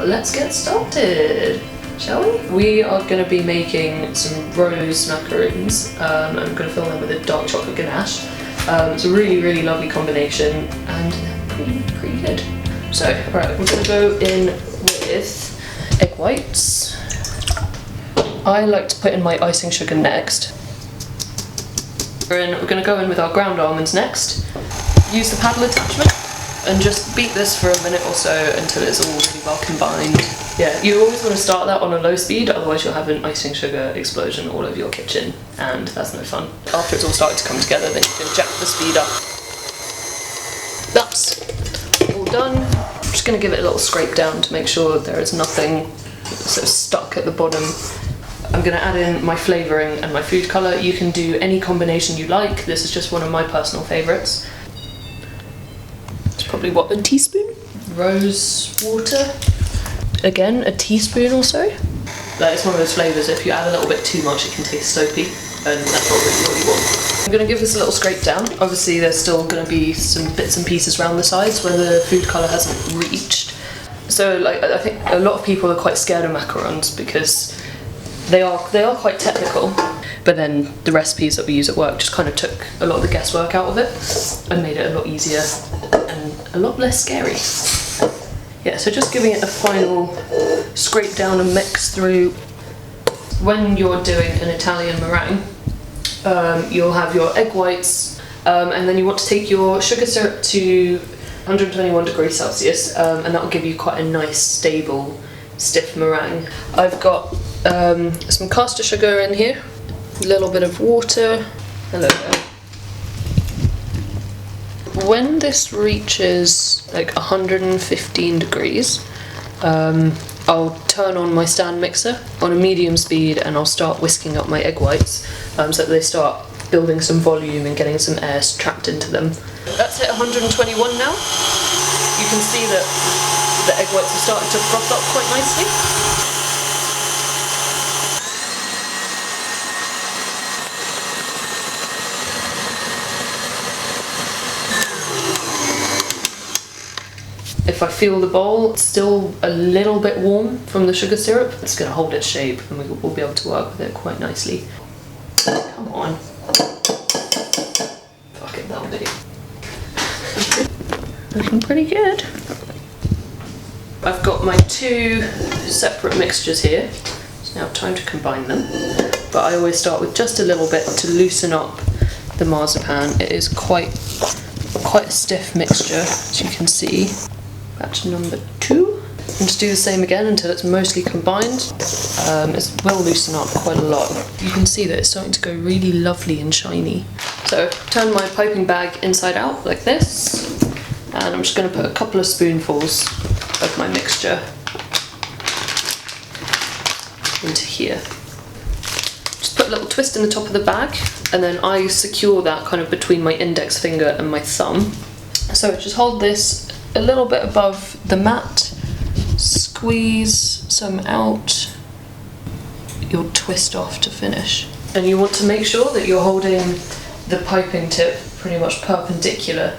let's get started, shall we? We are going to be making some rose macaroons. I'm going to fill them with a dark chocolate ganache. It's a really, really lovely combination, and they're pretty good. So, alright, we're going to go in with egg whites. I like to put in my icing sugar next. We're going to go in with our ground almonds next. Use the paddle attachment and just beat this for a minute or so until it's all really well combined. Yeah, you always want to start that on a low speed, otherwise you'll have an icing sugar explosion all over your kitchen, and that's no fun. After it's all started to come together, then you can jack the speed up. That's all done. I'm just going to give it a little scrape down to make sure there is nothing sort of stuck at the bottom. I'm going to add in my flavouring and my food colour. You can do any combination you like. This is just one of my personal favourites. It's probably, what, a teaspoon? Rose water. Again, a teaspoon or so. Like, it's one of those flavours, if you add a little bit too much, it can taste soapy, and that's not really what you want. I'm going to give this a little scrape down. Obviously, there's still going to be some bits and pieces around the sides where the food colour hasn't reached. So, like, I think a lot of people are quite scared of macarons because they are quite technical, but then the recipes that we use at work just kind of took a lot of the guesswork out of it and made it a lot easier and a lot less scary. Yeah, so just giving it a final scrape down and mix through. When you're doing an Italian meringue, you'll have your egg whites, and then you want to take your sugar syrup to 121 degrees Celsius, and that will give you quite a nice, stable, stiff meringue. I've got some caster sugar in here, a little bit of water. Hello there. When this reaches like 115 degrees, I'll turn on my stand mixer on a medium speed and I'll start whisking up my egg whites so that they start building some volume and getting some air trapped into them. That's hit 121 now. You can see that the egg whites are starting to froth up quite nicely. If I feel the bowl still a little bit warm from the sugar syrup, it's going to hold its shape and we'll be able to work with it quite nicely. Come on. Fuck it, that'll do. Looking pretty good. I've got my two separate mixtures here. It's now time to combine them. But I always start with just a little bit to loosen up the marzipan. It is quite a stiff mixture, as you can see. Batch number 2. And just do the same again until it's mostly combined. It will loosen up quite a lot. You can see that it's starting to go really lovely and shiny. So turn my piping bag inside out like this, and I'm just going to put a couple of spoonfuls of my mixture into here. Just put a little twist in the top of the bag, and then I secure that kind of between my index finger and my thumb. So just hold this a little bit above the mat, squeeze some out, you'll twist off to finish. And you want to make sure that you're holding the piping tip pretty much perpendicular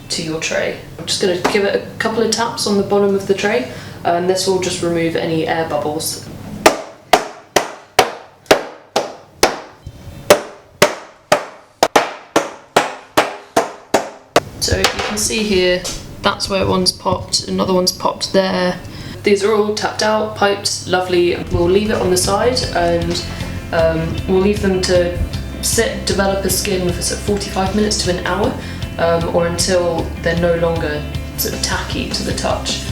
to your tray. I'm just going to give it a couple of taps on the bottom of the tray, and this will just remove any air bubbles. So you can see here, that's where one's popped, another one's popped there. These are all tapped out, piped, lovely. We'll leave it on the side and we'll leave them to sit, develop a skin for sort of 45 minutes to an hour, or until they're no longer sort of tacky to the touch.